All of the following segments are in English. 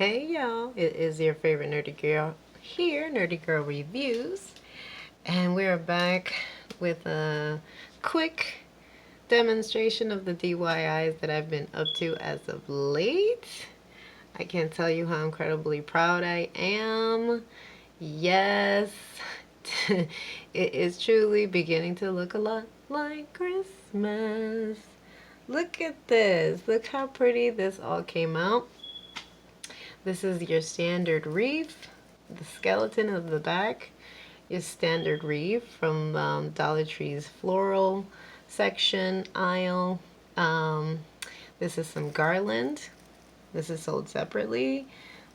Hey y'all, it is your favorite nerdy girl here, Nerdy Girl Reviews, and we're back with a quick demonstration of the DIYs that I've been up to as of late. I can't tell you how incredibly proud I am. Yes, it is truly beginning to look a lot like Christmas. Look at this. Look how pretty this all came out. This is your standard wreath. The skeleton of the back is standard wreath from Dollar Tree's floral section aisle. This is some garland. This is sold separately.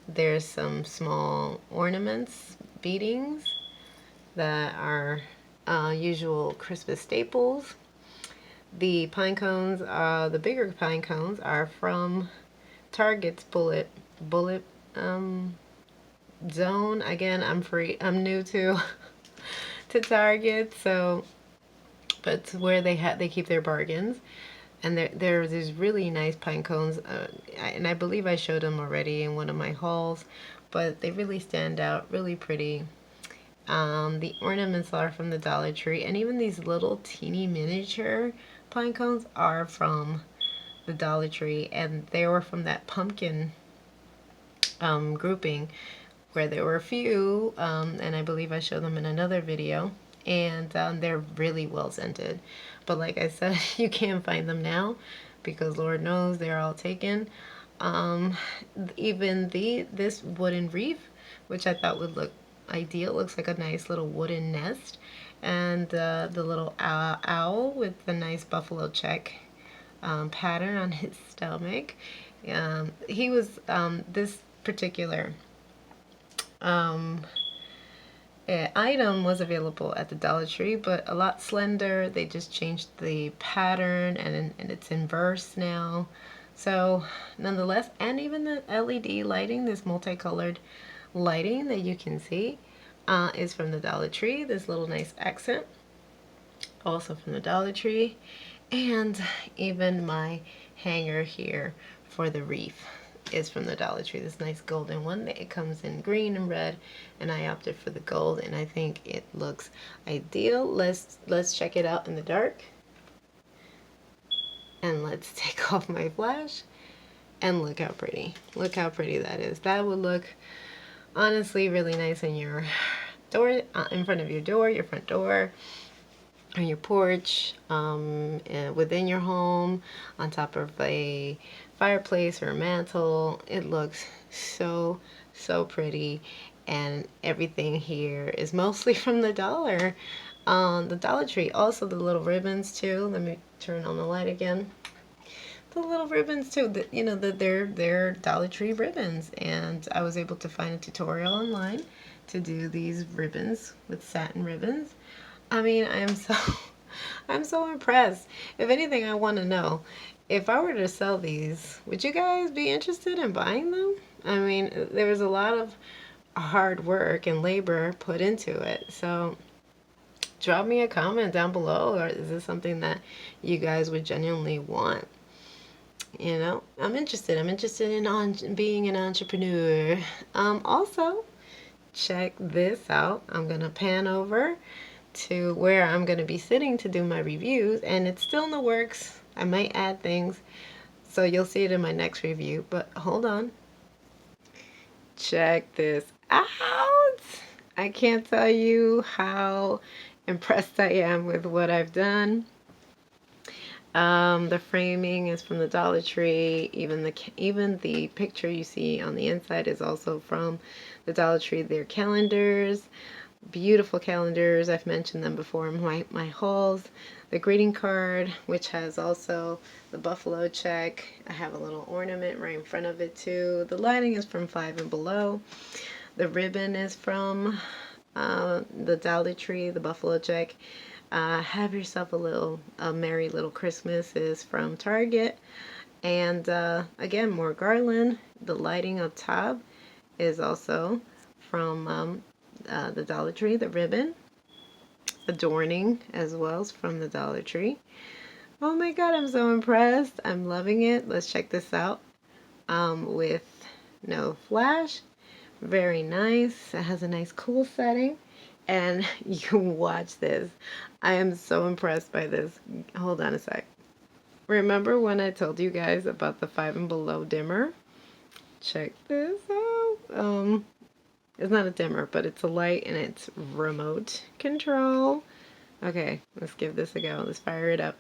There's some small ornaments, beadings that are usual Christmas staples. The pine cones, the bigger pine cones, are from Target's bullet zone. Again, I'm new to to Target, so but it's where they keep their bargains. And there's these really nice pine cones, and I believe I showed them already in one of my hauls, but they really stand out, really pretty. The ornaments are from the Dollar Tree, and even these little teeny miniature pine cones are from the Dollar Tree, and they were from that pumpkin grouping where there were a few, and I believe I showed them in another video, and they're really well scented. But like I said, you can't find them now because Lord knows they're all taken. Even this wooden wreath, which I thought would look ideal, looks like a nice little wooden nest, and the little owl with the nice buffalo check pattern on his stomach. He was this particular item was available at the Dollar Tree, but a lot slender. They just changed the pattern, and it's in verse now. So nonetheless, and even the LED lighting, this multicolored lighting that you can see, is from the Dollar Tree. This little nice accent, also from the Dollar Tree. And even my hanger here for the wreath is from the Dollar Tree. This nice golden one. It comes in green and red, and I opted for the gold, and I think it looks ideal. Let's check it out in the dark. And let's take off my flash, and look how pretty. Look how pretty that is. That would look honestly really nice in your door, in front of your door, your front door, on your porch, within your home, on top of a fireplace or a mantle. It looks so pretty, and everything here is mostly from the Dollar Tree. Also the little ribbons too. Let me turn on the light again. The little ribbons too, they're Dollar Tree ribbons, and I was able to find a tutorial online to do these ribbons with satin ribbons. I mean, I'm so impressed. If anything, I want to know, if I were to sell these, would you guys be interested in buying them? I mean, there was a lot of hard work and labor put into it. So drop me a comment down below, or is this something that you guys would genuinely want? You know, I'm interested in being an entrepreneur. Also, check this out. I'm gonna pan over to where I'm going to be sitting to do my reviews, and it's still in the works. I might add things, so you'll see it in my next review, but hold on. Check this out. I can't tell you how impressed I am with what I've done. The framing is from the Dollar Tree. Even the picture you see on the inside is also from the Dollar Tree. They're calendars. Beautiful calendars. I've mentioned them before in my hauls. The greeting card, which has also the buffalo check. I have a little ornament right in front of it too. The lighting is from Five and Below. The ribbon is from the Dollar Tree. The buffalo check. Have yourself a merry little Christmas is from Target. And again, more garland. The lighting up top is also from the Dollar Tree. The ribbon adorning as well is from the Dollar Tree. Oh my god, I'm so impressed. I'm loving it. Let's check this out with no flash. Very nice. It has a nice cool setting. And you watch this. I am so impressed by this. Hold on a sec. Remember when I told you guys about the 5 and below dimmer? Check this out. It's not a dimmer, but it's a light and it's remote control. Okay, let's give this a go. Let's fire it up.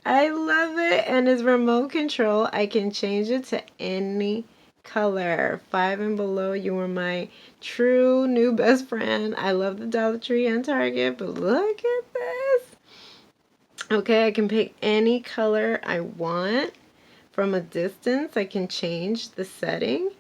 I love it, and it's remote control. I can change it to any color. 5 and below, you are my true new best friend. I love the Dollar Tree and Target, but look at this. Okay, I can pick any color I want. From a distance, I can change the setting.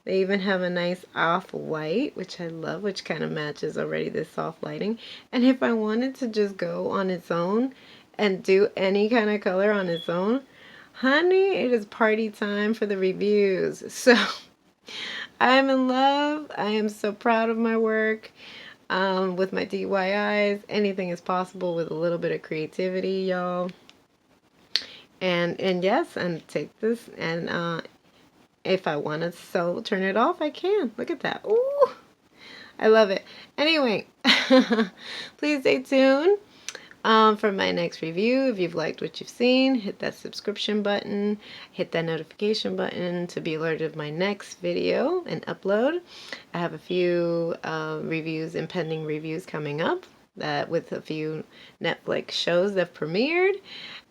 They even have a nice off-white, which I love, which kind of matches already this soft lighting. And if I wanted to just go on its own and do any kind of color on its own, honey, it is party time for the reviews. So I'm in love. I am so proud of my work. With my DIYs, anything is possible with a little bit of creativity, y'all. And yes, and take this, and if I want to turn it off, I can. Look at that. Ooh, I love it. Anyway, please stay tuned for my next review. If you've liked what you've seen, hit that subscription button, hit that notification button to be alerted of my next video and upload. I have a few reviews and pending reviews coming up that with a few Netflix shows that premiered.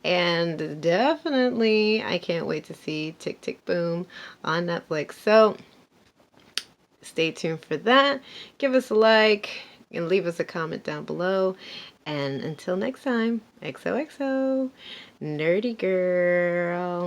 And definitely, I can't wait to see Tick Tick Boom on Netflix. So stay tuned for that. Give us a like and leave us a comment down below. And until next time, XOXO, Nerdy Girl.